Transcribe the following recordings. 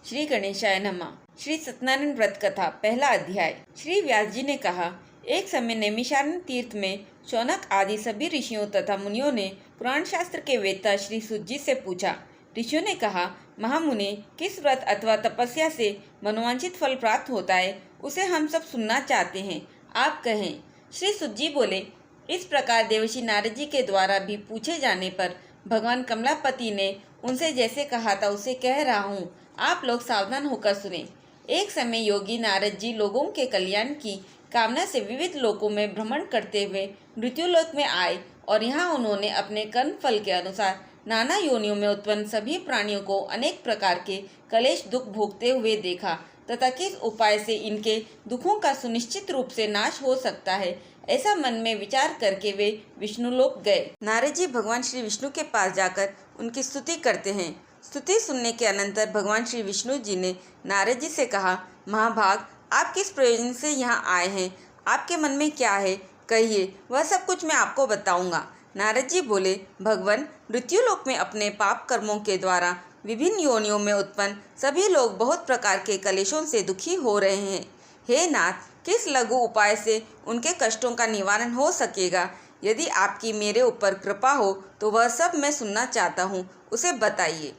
श्री गणेशाय नमः। श्री सत्यनारायण व्रत कथा पहला अध्याय। श्री व्यास जी ने कहा, एक समय नैमिषारण्य तीर्थ में शौनक आदि सभी ऋषियों तथा मुनियों ने पुराण शास्त्र के वेत्ता श्री सूत जी से पूछा। ऋषियों ने कहा, महामुनि, किस व्रत अथवा तपस्या से मनोवांछित फल प्राप्त होता है, उसे हम सब सुनना चाहते हैं, आप कहें। श्री सूत जी बोले, इस प्रकार देवर्षि नारद जी के द्वारा भी पूछे जाने पर भगवान कमलापति ने उनसे जैसे कहा था उसे कह रहा हूँ, आप लोग सावधान होकर सुने। एक समय योगी नारद जी लोगों के कल्याण की कामना से विविध लोकों में भ्रमण करते हुए मृत्युलोक में आए और यहाँ उन्होंने अपने कर्म फल के अनुसार नाना योनियों में उत्पन्न सभी प्राणियों को अनेक प्रकार के कलेश दुख भोगते हुए देखा तथा किस उपाय से इनके दुखों का सुनिश्चित रूप से नाश हो सकता है, ऐसा मन में विचार करके वे विष्णुलोक गए। नारद जी भगवान श्री विष्णु के पास जाकर उनकी स्तुति करते हैं। स्तुति सुनने के अनंतर भगवान श्री विष्णु जी ने नारद जी से कहा, महाभाग, आप किस प्रयोजन से यहाँ आए हैं, आपके मन में क्या है, कहिए, वह सब कुछ मैं आपको बताऊंगा। नारद जी बोले, भगवान, मृत्युलोक में अपने पाप कर्मों के द्वारा विभिन्न योनियों में उत्पन्न सभी लोग बहुत प्रकार के कलेशों से दुखी हो रहे हैं। हे नाथ, किस लघु उपाय से उनके कष्टों का निवारण हो सकेगा? यदि आपकी मेरे ऊपर कृपा हो तो वह सब मैं सुनना चाहता हूँ, उसे बताइए।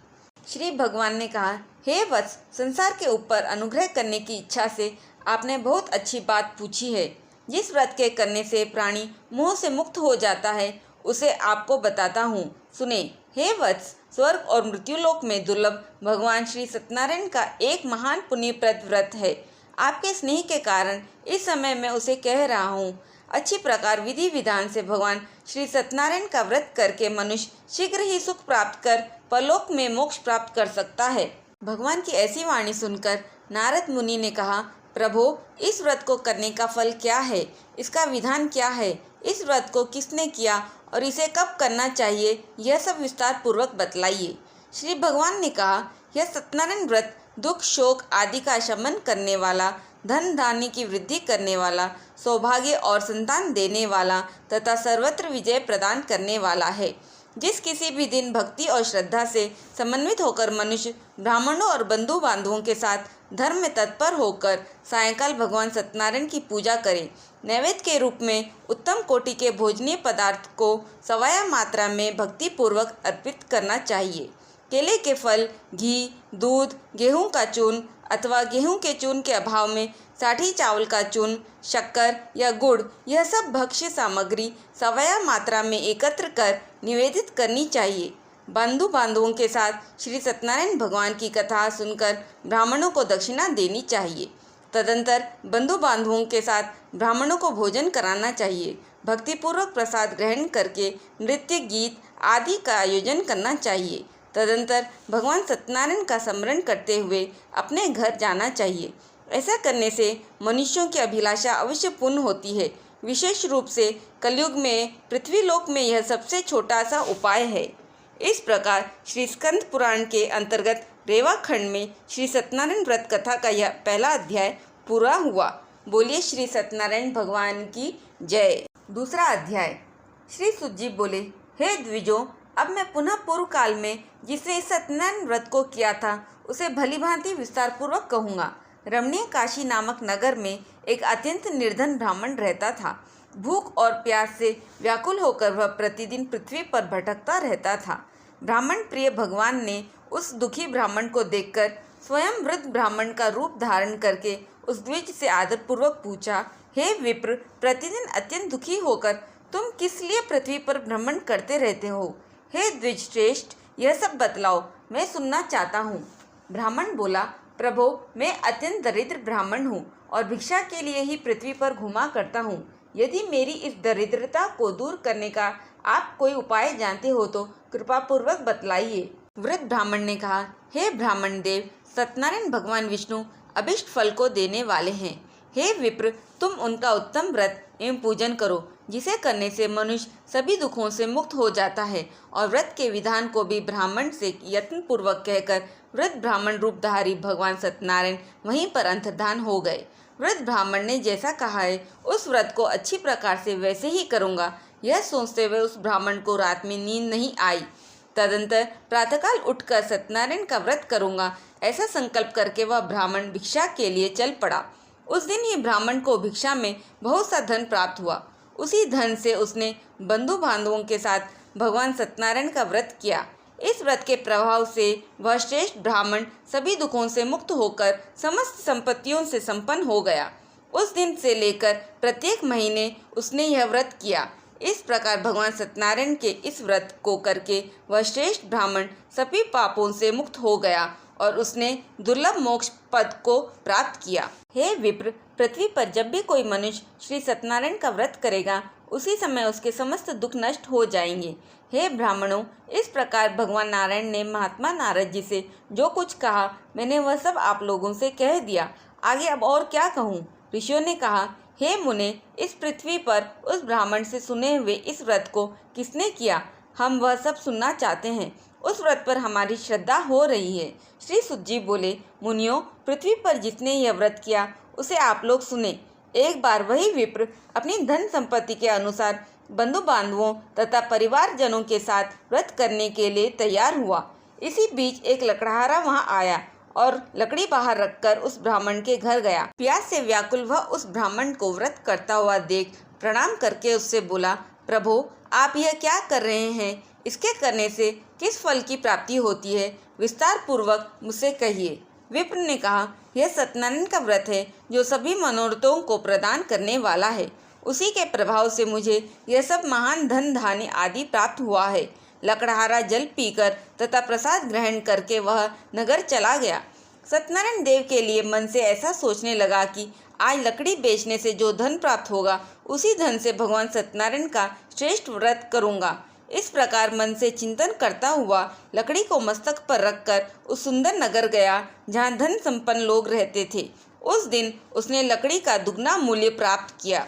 श्री भगवान ने कहा, हे वत्स, संसार के ऊपर अनुग्रह करने की इच्छा से आपने बहुत अच्छी बात पूछी है। जिस व्रत के करने से प्राणी मोह से मुक्त हो जाता है, उसे आपको बताता हूँ, सुने। हे वत्स, स्वर्ग और मृत्युलोक में दुर्लभ भगवान श्री सत्यनारायण का एक महान पुण्यप्रद व्रत है। आपके स्नेह के कारण इस समय मैं उसे कह रहा हूँ। अच्छी प्रकार विधि विधान से भगवान श्री सत्यनारायण का व्रत करके मनुष्य शीघ्र ही सुख प्राप्त कर परलोक में मोक्ष प्राप्त कर सकता है। भगवान की ऐसी वाणी सुनकर नारद मुनि ने कहा, प्रभो, इस व्रत को करने का फल क्या है, इसका विधान क्या है, इस व्रत को किसने किया और इसे कब करना चाहिए, यह सब विस्तार पूर्वक बतलाइए। श्री भगवान ने कहा, यह सत्यनारायण व्रत दुख शोक आदि का शमन करने वाला, धन धान्य की वृद्धि करने वाला, सौभाग्य और संतान देने वाला तथा सर्वत्र विजय प्रदान करने वाला है। जिस किसी भी दिन भक्ति और श्रद्धा से समन्वित होकर मनुष्य ब्राह्मणों और बंधु बांधवों के साथ धर्म में तत्पर होकर सायंकाल भगवान सत्यनारायण की पूजा करे, नैवेद्य के रूप में उत्तम कोटि के भोजनीय पदार्थ को सवाया मात्रा में भक्ति पूर्वक अर्पित करना चाहिए। केले के फल, घी, दूध, गेहूं का चूर्ण अथवा गेहूं के चूर्ण के अभाव में साठी चावल का चूर्ण, शक्कर या गुड़, यह सब भक्ष्य सामग्री सवाया मात्रा में एकत्र कर निवेदित करनी चाहिए। बंधु बांधवों के साथ श्री सत्यनारायण भगवान की कथा सुनकर ब्राह्मणों को दक्षिणा देनी चाहिए। तदंतर बंधु बांधवों के साथ ब्राह्मणों को भोजन कराना चाहिए। भक्तिपूर्वक प्रसाद ग्रहण करके नृत्य गीत आदि का आयोजन करना चाहिए। तदंतर भगवान सत्यनारायण का स्मरण करते हुए अपने घर जाना चाहिए। ऐसा करने से मनुष्यों की अभिलाषा अवश्य पूर्ण होती है। विशेष रूप से कलयुग में पृथ्वीलोक में यह सबसे छोटा सा उपाय है। इस प्रकार श्री स्कंद पुराण के अंतर्गत रेवा खंड में श्री सत्यनारायण व्रत कथा का यह पहला अध्याय पूरा हुआ। बोलिए श्री सत्यनारायण भगवान की जय। दूसरा अध्याय। श्री सूत जी बोले, हे द्विजों, अब मैं पुनः पूर्व काल में जिसने इस सत्यनारायण व्रत को किया था उसे भली भांति विस्तार पूर्वक कहूँगा। रमणीय काशी नामक नगर में एक अत्यंत निर्धन ब्राह्मण रहता था। भूख और प्यास से व्याकुल होकर वह प्रतिदिन पृथ्वी पर भटकता रहता था। ब्राह्मण प्रिय भगवान ने उस दुखी ब्राह्मण को देखकर स्वयं वृद्ध ब्राह्मण का रूप धारण करके उस द्विज से आदरपूर्वक पूछा, हे विप्र, प्रतिदिन अत्यंत दुखी होकर तुम किस लिए पृथ्वी पर भ्रमण करते रहते हो? हे द्विज श्रेष्ठ, यह सब बतलाओ, मैं सुनना चाहता हूँ। ब्राह्मण बोला, प्रभो, मैं अत्यंत दरिद्र ब्राह्मण हूँ और भिक्षा के लिए ही पृथ्वी पर घुमा करता हूँ। यदि मेरी इस दरिद्रता को दूर करने का आप कोई उपाय जानते हो तो कृपा पूर्वक बतलाइए। वृद्ध ब्राह्मण ने कहा, हे ब्राह्मण देव, सत्यनारायण भगवान विष्णु अभिष्ट फल को देने वाले हैं। हे विप्र, तुम उनका उत्तम व्रत एवं पूजन करो, जिसे करने से मनुष्य सभी दुखों से मुक्त हो जाता है। और व्रत के विधान को भी ब्राह्मण से यत्न पूर्वक कहकर वृद्ध ब्राह्मण रूपधारी भगवान सत्यनारायण वहीं पर अंतर्धान हो गए। वृद्ध ब्राह्मण ने जैसा कहा है उस व्रत को अच्छी प्रकार से वैसे ही करूँगा, यह सोचते हुए उस ब्राह्मण को रात में नींद नहीं आई। तदंतर प्रातःकाल उठकर सत्यनारायण का व्रत करूँगा, ऐसा संकल्प करके वह ब्राह्मण भिक्षा के लिए चल पड़ा। उस दिन ही ब्राह्मण को भिक्षा में बहुत सा धन प्राप्त हुआ। उसी धन से उसने बंधु बांधवों के साथ भगवान सत्यनारायण का व्रत किया। इस व्रत के प्रभाव से वह श्रेष्ठ ब्राह्मण सभी दुखों से मुक्त होकर समस्त संपत्तियों से संपन्न हो गया। उस दिन से लेकर प्रत्येक महीने उसने यह व्रत किया। इस प्रकार भगवान सत्यनारायण के इस व्रत को करके वह श्रेष्ठ ब्राह्मण सभी पापों से मुक्त हो गया और उसने दुर्लभ मोक्ष पद को प्राप्त किया। हे विप्र, पृथ्वी पर जब भी कोई मनुष्य श्री सत्यनारायण का व्रत करेगा, उसी समय उसके समस्त दुख नष्ट हो जाएंगे। हे ब्राह्मणों, इस प्रकार भगवान नारायण ने महात्मा नारद जी से जो कुछ कहा, मैंने वह सब आप लोगों से कह दिया। आगे अब और क्या कहूँ। ऋषियों ने कहा, हे मुने, इस पृथ्वी पर उस ब्राह्मण से सुने हुए इस व्रत को किसने किया, हम वह सब सुनना चाहते हैं। उस व्रत पर हमारी श्रद्धा हो रही है। श्री सुत जी बोले, मुनियों, पृथ्वी पर जिसने यह व्रत किया उसे आप लोग सुने। एक बार वही विप्र अपनी धन संपत्ति के अनुसार बंधु बांधवों तथा परिवारजनों के साथ व्रत करने के लिए तैयार हुआ। इसी बीच एक लकड़हारा वहां आया और लकड़ी बाहर रखकर उस ब्राह्मण के घर गया। प्यास से व्याकुल वह उस ब्राह्मण को व्रत करता हुआ देख प्रणाम करके उससे बोला, प्रभु, आप यह क्या कर रहे हैं? इसके करने से किस फल की प्राप्ति होती है? विस्तार पूर्वक मुझसे कहिए। विप्र ने कहा, यह सत्यनारायण का व्रत है जो सभी मनोरथों को प्रदान करने वाला है। उसी के प्रभाव से मुझे यह सब महान धन धान्य आदि प्राप्त हुआ है। लकड़हारा जल पीकर तथा प्रसाद ग्रहण करके वह नगर चला गया। सत्यनारायण देव के लिए मन से ऐसा सोचने लगा कि आज लकड़ी बेचने से जो धन प्राप्त होगा, उसी धन से भगवान सत्यनारायण का श्रेष्ठ व्रत करूँगा। इस प्रकार मन से चिंतन करता हुआ लकड़ी को मस्तक पर रखकर उस सुंदर नगर गया जहाँ धन संपन्न लोग रहते थे। उस दिन उसने लकड़ी का दुगना मूल्य प्राप्त किया।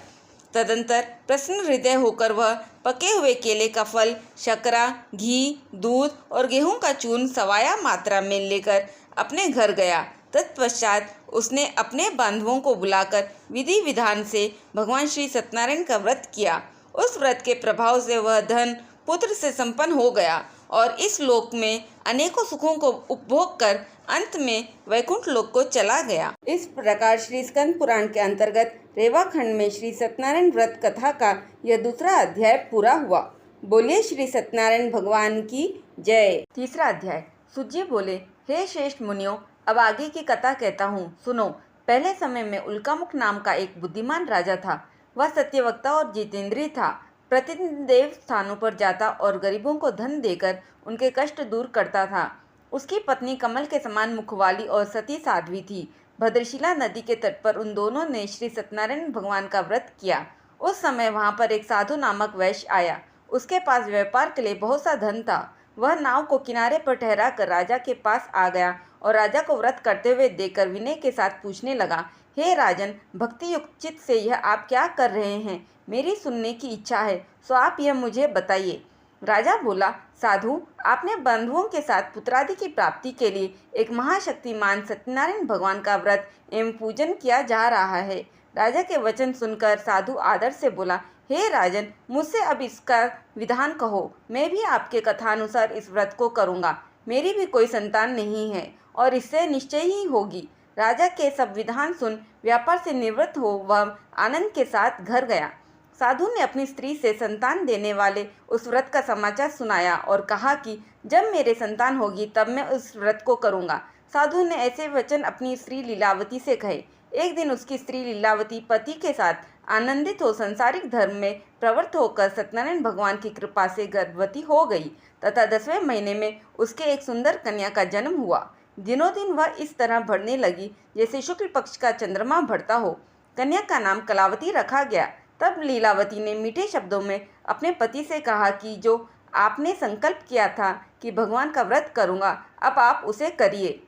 तदंतर प्रसन्न हृदय होकर वह पके हुए केले का फल, शकरा, घी, दूध और गेहूं का चूर्ण सवाया मात्रा में लेकर अपने घर गया। तत्पश्चात उसने अपने बांधवों को बुलाकर विधि विधान से भगवान श्री सत्यनारायण का व्रत किया। उस व्रत के प्रभाव से वह धन पुत्र से संपन्न हो गया और इस लोक में अनेकों सुखों को उपभोग कर अंत में वैकुंठ लोक को चला गया। इस प्रकार श्री स्कंद पुराण के अंतर्गत रेवा खंड में श्री सत्यनारायण व्रत कथा का यह दूसरा अध्याय पूरा हुआ। बोलिए श्री सत्यनारायण भगवान की जय। तीसरा अध्याय। सुत जी बोले, हे श्रेष्ठ मुनियों, अब आगे की कथा कहता हूँ, सुनो। पहले समय में उल्कामुख नाम का एक बुद्धिमान राजा था। वह सत्यवक्ता और जितेंद्रिय था। प्रतिदिन देव स्थानों पर जाता और गरीबों को धन देकर उनके कष्ट दूर करता था। उसकी पत्नी कमल के समान मुख वाली और सती साध्वी थी। भद्रशिला नदी के तट पर उन दोनों ने श्री सत्यनारायण भगवान का व्रत किया। उस समय वहाँ पर एक साधु नामक वैश्य आया। उसके पास व्यापार के लिए बहुत सा धन था। वह नाव को किनारे पर ठहरा कर राजा के पास आ गया और राजा को व्रत करते हुए देखकर विनय के साथ पूछने लगा, हे राजन, भक्ति युक्त चित्त से यह आप क्या कर रहे हैं? मेरी सुनने की इच्छा है, सो आप यह मुझे बताइए। राजा बोला, साधु, आपने बंधुओं के साथ पुत्रादि की प्राप्ति के लिए एक महाशक्तिमान सत्यनारायण भगवान का व्रत एवं पूजन किया जा रहा है। राजा के वचन सुनकर साधु आदर से बोला, हे राजन, मुझसे अब इसका विधान कहो। मैं भी आपके कथानुसार इस व्रत को करूँगा। मेरी भी कोई संतान नहीं है और इससे निश्चय ही होगी। राजा के सब विधान सुन व्यापार से निवृत्त हो वह आनंद के साथ घर गया। साधु ने अपनी स्त्री से संतान देने वाले उस व्रत का समाचार सुनाया और कहा कि जब मेरे संतान होगी तब मैं उस व्रत को करूँगा। साधु ने ऐसे वचन अपनी स्त्री लीलावती से कहे। एक दिन उसकी स्त्री लीलावती पति के साथ आनंदित हो संसारिक धर्म में प्रवृत्त होकर सत्यनारायण भगवान की कृपा से गर्भवती हो गई तथा 10वें महीने में उसके एक सुंदर कन्या का जन्म हुआ। दिनों दिन वह इस तरह बढ़ने लगी जैसे शुक्ल पक्ष का चंद्रमा बढ़ता हो। कन्या का नाम कलावती रखा गया। तब लीलावती ने मीठे शब्दों में अपने पति से कहा कि जो आपने संकल्प किया था कि भगवान का व्रत करूँगा, अब आप उसे करिए।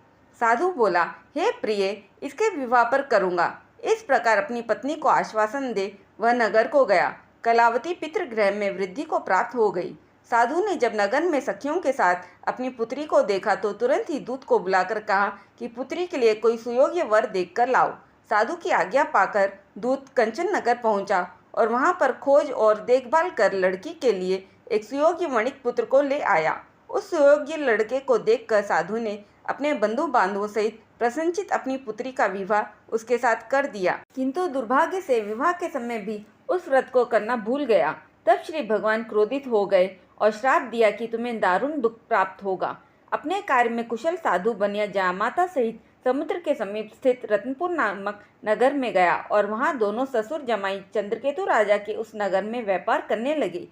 साधु बोला, हे प्रिय, इसके विवाह पर करूँगा। इस प्रकार अपनी पत्नी को आश्वासन दे वह नगर को गया। कलावती पितृगृह में वृद्धि को प्राप्त हो गई। साधु ने जब नगर में सखियों के साथ अपनी पुत्री को देखा तो तुरंत ही दूत को बुलाकर कहा कि पुत्री के लिए कोई सुयोग्य वर देखकर लाओ। साधु की आज्ञा पाकर दूत कंचन नगर पहुंचा और वहां पर खोज और देखभाल कर लड़की के लिए एक सुयोग्य वणिक पुत्र को ले आया। उस सुयोग्य लड़के को देखकर साधु ने अपने बंधु बांधवों सहित प्रसन्नचित अपनी पुत्री का विवाह उसके साथ कर दिया, किंतु दुर्भाग्य से विवाह के समय भी उस व्रत को करना भूल गया। तब श्री भगवान क्रोधित हो गए और श्राप दिया कि तुम्हें दारुण दुख प्राप्त होगा। अपने कार्य में कुशल साधु बनिया जामाता सहित समुद्र के समीप स्थित रत्नपुर नामक नगर में गया और वहां दोनों ससुर जमाई चंद्रकेतु राजा के उस नगर में व्यापार करने लगे।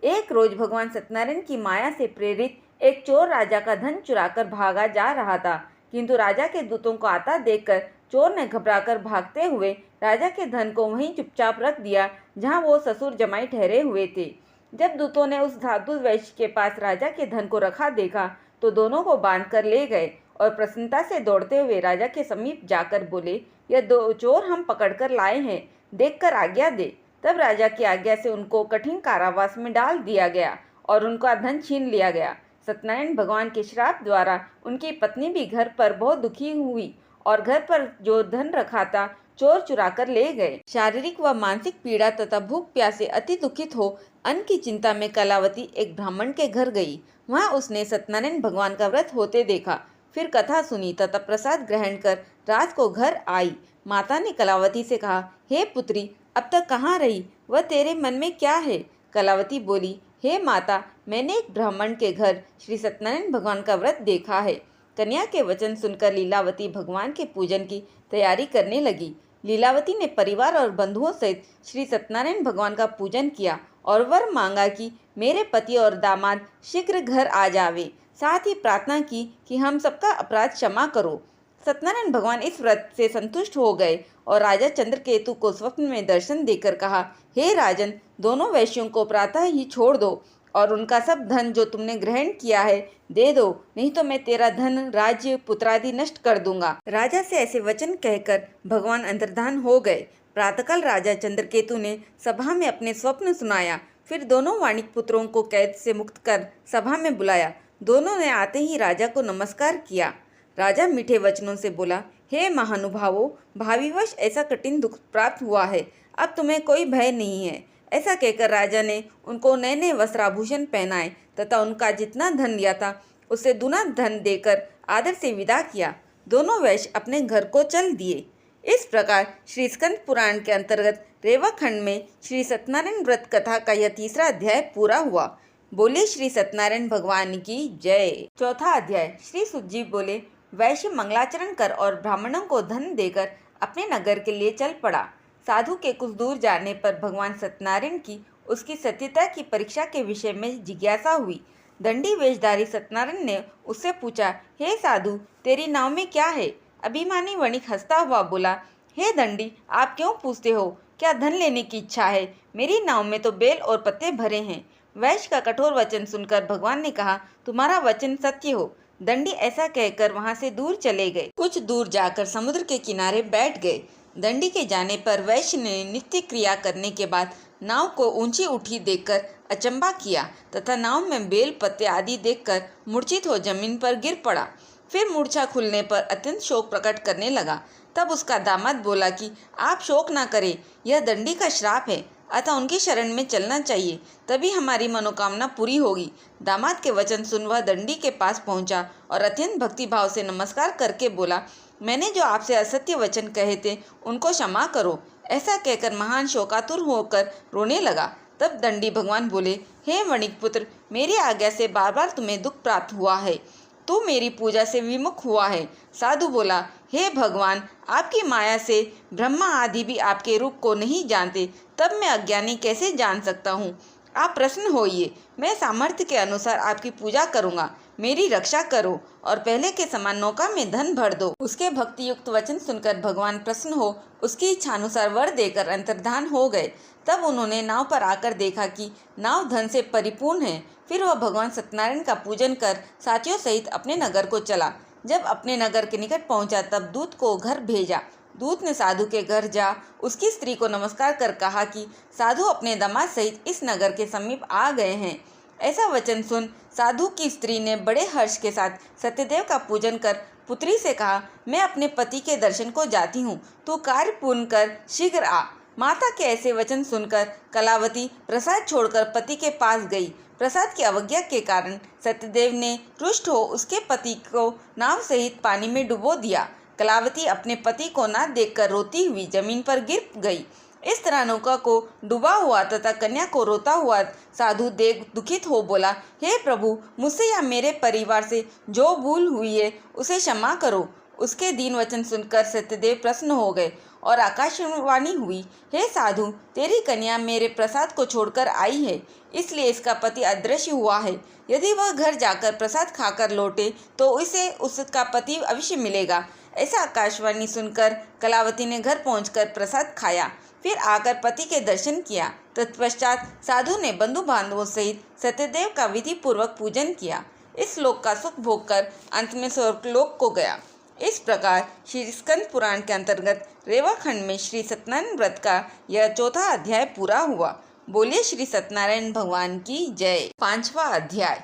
एक रोज भगवान सत्यनारायण की माया से प्रेरित एक चोर राजा का धन चुराकर भागा जा रहा था, किंतु राजा के दूतों को आता देखकर चोर ने घबराकर भागते हुए राजा के धन को वहीं चुपचाप रख दिया जहां वो ससुर जमाई ठहरे हुए थे। जब दूतों ने उस साधु वैश्य के पास राजा के धन को रखा देखा तो दोनों को बांधकर ले गए और प्रसन्नता से दौड़ते हुए राजा के समीप जाकर बोले, यह दो चोर हम पकड़कर लाए हैं, देखकर आज्ञा दे। तब राजा की आज्ञा से उनको कठिन कारावास में डाल दिया गया और उनका धन छीन लिया गया। सत्यनारायण भगवान के श्राप द्वारा उनकी पत्नी भी घर पर बहुत दुखी हुई और घर पर जो धन रखा था चोर चुरा कर ले गए। शारीरिक व मानसिक पीड़ा तथा भूख प्यास से अति दुखित हो अन्न की चिंता में कलावती एक ब्राह्मण के घर गई। वहां उसने सत्यनारायण भगवान का व्रत होते देखा, फिर कथा सुनी तथा प्रसाद ग्रहण कर रात को घर आई। माता ने कलावती से कहा, हे पुत्री, अब तक कहाँ रही, वह तेरे मन में क्या है? कलावती बोली, हे माता, मैंने एक ब्राह्मण के घर श्री सत्यनारायण भगवान का व्रत देखा है। कन्या के वचन सुनकर लीलावती भगवान के पूजन की तैयारी करने लगी। लीलावती ने परिवार और बंधुओं सहित श्री सत्यनारायण भगवान का पूजन किया और वर मांगा कि मेरे पति और दामाद शीघ्र घर आ जावे। साथ ही प्रार्थना की कि हम सबका अपराध क्षमा करो। सत्यनारायण भगवान इस व्रत से संतुष्ट हो गए और राजा चंद्रकेतु को स्वप्न में दर्शन देकर कहा, हे राजन, दोनों वैश्यों को प्रातः ही छोड़ दो और उनका सब धन जो तुमने ग्रहण किया है दे दो, नहीं तो मैं तेरा धन, राज्य, पुत्रादि नष्ट कर दूंगा। राजा से ऐसे वचन कहकर भगवान अंतर्धान हो गए। प्रातःकाल राजा चंद्रकेतु ने सभा में अपने स्वप्न सुनाया। फिर दोनों वाणिक पुत्रों को कैद से मुक्त कर सभा में बुलाया। दोनों ने आते ही राजा को नमस्कार किया। राजा मीठे वचनों से बोला, हे महानुभावों, भाविवश ऐसा कठिन दुख प्राप्त हुआ है, अब तुम्हें कोई भय नहीं है। ऐसा कहकर राजा ने उनको नए नए वस्त्राभूषण पहनाए तथा उनका जितना धन लिया था उससे दुना धन देकर आदर से विदा किया। दोनों वैश्य अपने घर को चल दिए। इस प्रकार श्री स्कंद पुराण के अंतर्गत रेवा खंड में श्री सत्यनारायण व्रत कथा का यह तीसरा अध्याय पूरा हुआ। बोले श्री सत्यनारायण भगवान की जय। चौथा अध्याय। श्री सुतजी बोले, वैश्य मंगलाचरण कर और ब्राह्मणों को धन देकर अपने नगर के लिए चल पड़ा। साधु के कुछ दूर जाने पर भगवान सत्यनारायण की उसकी सत्यता की परीक्षा के विषय में जिज्ञासा हुई। दंडी वेशधारी सत्यनारायण ने उससे पूछा, हे साधु, तेरी नाव में क्या है? अभिमानी वणिक हंसता हुआ बोला, हे दंडी, आप क्यों पूछते हो? क्या धन लेने की इच्छा है? मेरी नाव में तो बेल और पत्ते भरे हैं। वैश्य का कठोर वचन सुनकर भगवान ने कहा, तुम्हारा वचन सत्य हो। दंडी ऐसा कहकर वहां से दूर चले गए। कुछ दूर जाकर समुद्र के किनारे बैठ गए। दंडी के जाने पर वैश्य ने नित्य क्रिया करने के बाद नाव को ऊंची उठी देखकर अचंबा किया तथा नाव में बेल पत्ते आदि देखकर मूर्छित हो जमीन पर गिर पड़ा। फिर मूर्छा खुलने पर अत्यंत शोक प्रकट करने लगा। तब उसका दामाद बोला कि आप शोक ना करें, यह दंडी का श्राप है, अतः उनकी शरण में चलना चाहिए, तभी हमारी मनोकामना पूरी होगी। दामाद के वचन सुन वह दंडी के पास पहुंचा और अत्यंत भक्तिभाव से नमस्कार करके बोला, मैंने जो आपसे असत्य वचन कहे थे उनको क्षमा करो। ऐसा कहकर महान शोकातुर होकर रोने लगा। तब दंडी भगवान बोले, हे वणिक पुत्र, मेरी आज्ञा से बार बार तुम्हें दुख प्राप्त हुआ है, तू मेरी पूजा से विमुख हुआ है। साधु बोला, हे भगवान, आपकी माया से ब्रह्मा आदि भी आपके रूप को नहीं जानते, तब मैं अज्ञानी कैसे जान सकता हूँ? आप प्रसन्न होइए, मैं सामर्थ्य के अनुसार आपकी पूजा करूँगा, मेरी रक्षा करो और पहले के समान नौका में धन भर दो। उसके भक्ति युक्त वचन सुनकर भगवान प्रसन्न हो उसकी इच्छानुसार वर देकर अंतर्धान हो गए। तब उन्होंने नाव पर आकर देखा कि नाव धन से परिपूर्ण है। फिर वह भगवान सत्यनारायण का पूजन कर साथियों सहित अपने नगर को चला। जब अपने नगर के निकट पहुंचा तब दूत को घर भेजा। दूत ने साधु के घर जा उसकी स्त्री को नमस्कार कर कहा कि साधु अपने दामाद सहित इस नगर के समीप आ गए हैं। ऐसा वचन सुन साधु की स्त्री ने बड़े हर्ष के साथ सत्यदेव का पूजन कर पुत्री से कहा, मैं अपने पति के दर्शन को जाती हूँ, तू कार्य पूर्ण कर शीघ्र आ। माता के ऐसे वचन सुनकर कलावती प्रसाद छोड़कर पति के पास गई। प्रसाद की अवज्ञा के कारण सत्यदेव ने रुष्ट हो उसके पति को नाव सहित पानी में डुबो दिया। कलावती अपने पति को न देखकर रोती हुई जमीन पर गिर गई। इस तरह नौका को डूबा हुआ तथा कन्या को रोता हुआ साधु देख दुखित हो बोला, हे प्रभु, मुझसे या मेरे परिवार से जो भूल हुई है उसे क्षमा करो। उसके दीन वचन सुनकर सत्यदेव प्रसन्न हो गए और आकाशवाणी हुई, हे साधु, तेरी कन्या मेरे प्रसाद को छोड़कर आई है, इसलिए इसका पति अदृश्य हुआ है। यदि वह घर जाकर प्रसाद खाकर लौटे तो उसे उसका पति अवश्य मिलेगा। ऐसा आकाशवाणी सुनकर कलावती ने घर पहुंचकर प्रसाद खाया, फिर आकर पति के दर्शन किया। तत्पश्चात साधु ने बंधु बांधवों सहित सत्यदेव का विधि पूर्वक पूजन किया। इस लोक का सुख भोगकर अंत में स्वर्गलोक को गया। इस प्रकार श्री स्कंद पुराण के अंतर्गत रेवा खंड में श्री सत्यनारायण व्रत का यह चौथा अध्याय पूरा हुआ। बोलिए श्री सत्यनारायण भगवान की जय। 5वां अध्याय।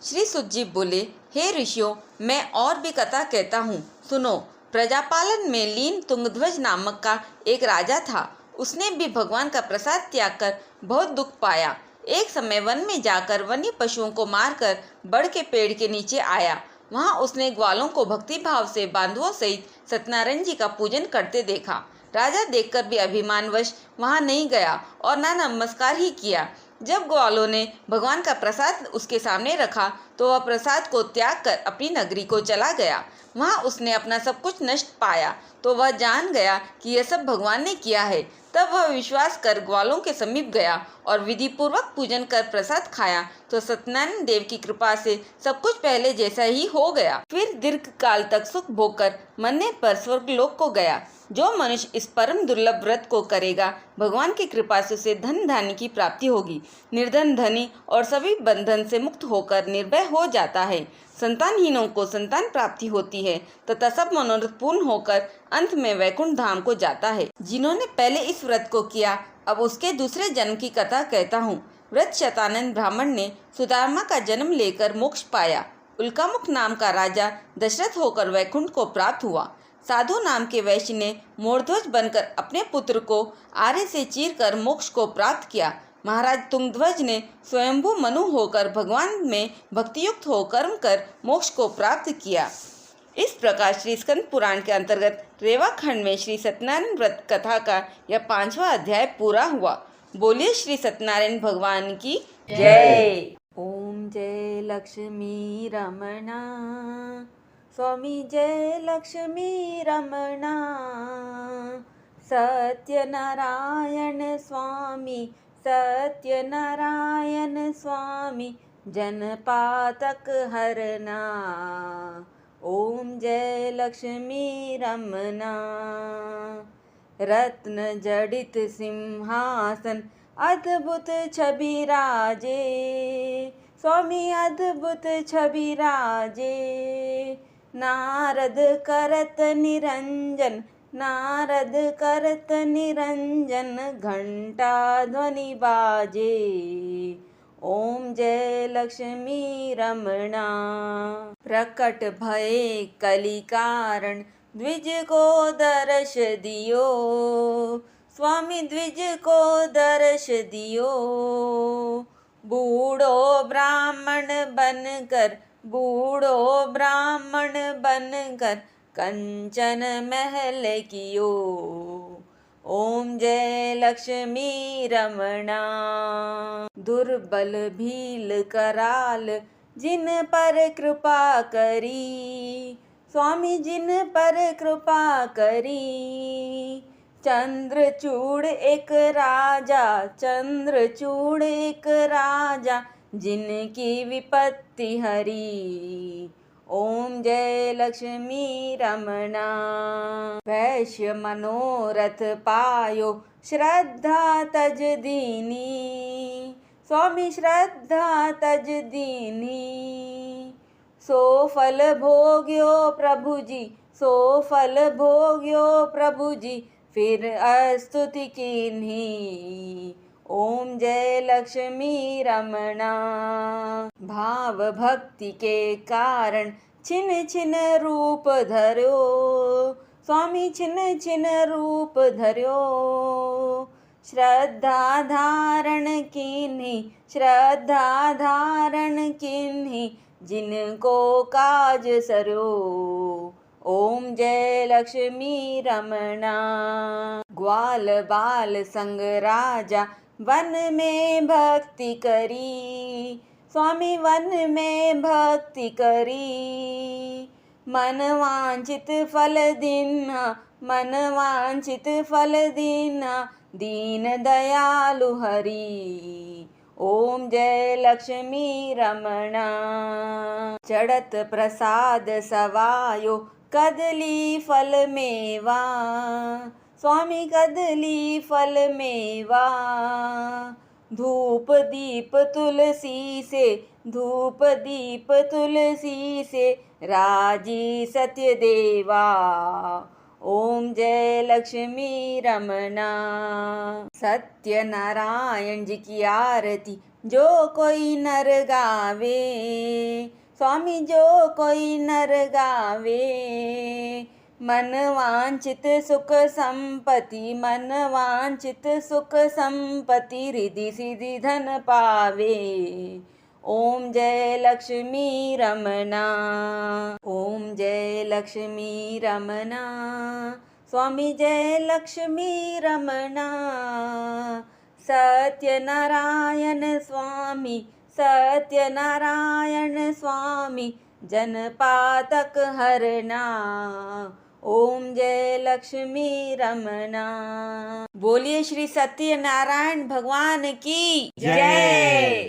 श्री सुत जी बोले, हे ऋषियों, मैं और भी कथा कहता हूँ, सुनो। प्रजापालन में लीन तुंगध्वज नामक का एक राजा था। उसने भी भगवान का प्रसाद त्याग कर बहुत दुख पाया। एक समय वन में जाकर वन्य पशुओं को मारकर बड़ के पेड़ के नीचे आया। वहां उसने ग्वालों को भक्ति भाव से बांधुओं सहित सत्यनारायण जी का पूजन करते देखा। राजा देखकर भी अभिमानवश वहां नहीं गया और न नमस्कार ही किया। जब ग्वालों ने भगवान का प्रसाद उसके सामने रखा तो वह प्रसाद को त्याग कर अपनी नगरी को चला गया। वहां उसने अपना सब कुछ नष्ट पाया तो वह जान गया कि यह सब भगवान ने किया है। तब वह विश्वास कर ग्वालों के समीप गया और विधि पूर्वक पूजन कर प्रसाद खाया तो सत्यनारायण देव की कृपा से सब कुछ पहले जैसा ही हो गया। फिर दीर्घ काल तक सुख भोगकर मरने पर स्वर्गलोक को गया। जो मनुष्य इस परम दुर्लभ व्रत को करेगा, भगवान की कृपा से उसे धन धान्य की प्राप्ति होगी। निर्धन धनी और सभी बंधन से मुक्त होकर निर्भय हो जाता है। संतानहीनों को संतान प्राप्ति होती है तथा सब मनोरथ पूर्ण होकर अंत में वैकुंठ धाम को जाता है। जिन्होंने पहले इस व्रत को किया, अब उसके दूसरे जन्म की कथा कहता हूँ। व्रत शतानंद ब्राह्मण ने सुदामा का जन्म लेकर मोक्ष पाया। उल्कामुख नाम का राजा दशरथ होकर वैकुंठ को प्राप्त हुआ। साधु नाम के वैश्य ने मोरध्वज बनकर अपने पुत्र को आरे से चीरकर मोक्ष को प्राप्त किया। महाराज तुंगध्वज ने स्वयंभू मनु होकर भगवान में भक्तियुक्त हो कर्म कर मोक्ष को प्राप्त किया। इस प्रकार श्री स्कंद पुराण के अंतर्गत रेवा खंड में श्री सत्यनारायण व्रत कथा का यह 5वां अध्याय पूरा हुआ। बोलिए श्री सत्यनारायण भगवान की जय। ओम जय लक्ष्मी रमणा स्वामी, जय लक्ष्मी रमणा। सत्यनारायण स्वामी, सत्यनारायण स्वामी, जनपातक हरना। ओम जय लक्ष्मी रमणा। रत्न जडित सिंहासन अद्भुत छवि राजे, स्वामी अद्भुत छवि राजे। नारद करत निरंजन, नारद करत निरंजन, घंटा ध्वनि बाजे। ओम जय लक्ष्मी रमणा। प्रकट भये कलि कारण, द्विज को दर्श दियो, स्वामी द्विज को दर्श दियो। बूढ़ो ब्राह्मण बनकर, बूढ़ो ब्राह्मण बनकर, कंचन महल कियो। ओम जय लक्ष्मी रमणा। दुर्बल भील कराल, जिन पर कृपा करी, स्वामी जिन पर कृपा करी। चंद्रचूड़ एक राजा, चंद्रचूड़ एक राजा, जिनकी विपत्ति हरी। ओम जय लक्ष्मी रमणा। वैश्य मनोरथ पायो, श्रद्धा तज दीनी, स्वामी श्रद्धा तज दीनी। सो फल भोग्यो प्रभु जी, सो फल भोग्यो प्रभु जी, फिर स्तुति कीन्ही। ओम जय लक्ष्मी रमणा। भाव भक्ति के कारण छिन छिन रूप धरो, स्वामी छिन छिन रूप धर्यो, श्रद्धा धारण किन्हीं, श्रद्धा धारण किन्हीं, जिनको काज सर्यो। ओम जय लक्ष्मी रमणा। ग्वाल बाल संग राजा वन में भक्ति करी, स्वामी वन में भक्ति करी। मन वांछित फल दीन्हा, मन वांछित फल दीन्हा, दीन दयालु हरि। ओम जय लक्ष्मी रमणा। चढ़त प्रसाद सवायो, कदली फल मेवा, स्वामी कदली फल मेवा। धूप दीप तुलसी से, धूप दीप तुलसी से, राजी सत्य देवा। ओम जय लक्ष्मी रमणा। सत्य नारायण जी की आरती जो कोई नर गावे, स्वामी जो कोई नर गावे। मन वांछित सुख संपत्ति, मन वांछित सुख संपत्ति, रिद्धि सिद्धि धन पावे। ओम जय लक्ष्मी रमणा। ओम जय लक्ष्मी रमणा। स्वामी जय लक्ष्मी रमणा। सत्यनारायण स्वामी, सत्यनारायण स्वामी, जन पातक हरना। ओम जय लक्ष्मी रमणा। बोलिए श्री सत्यनारायण भगवान की जय।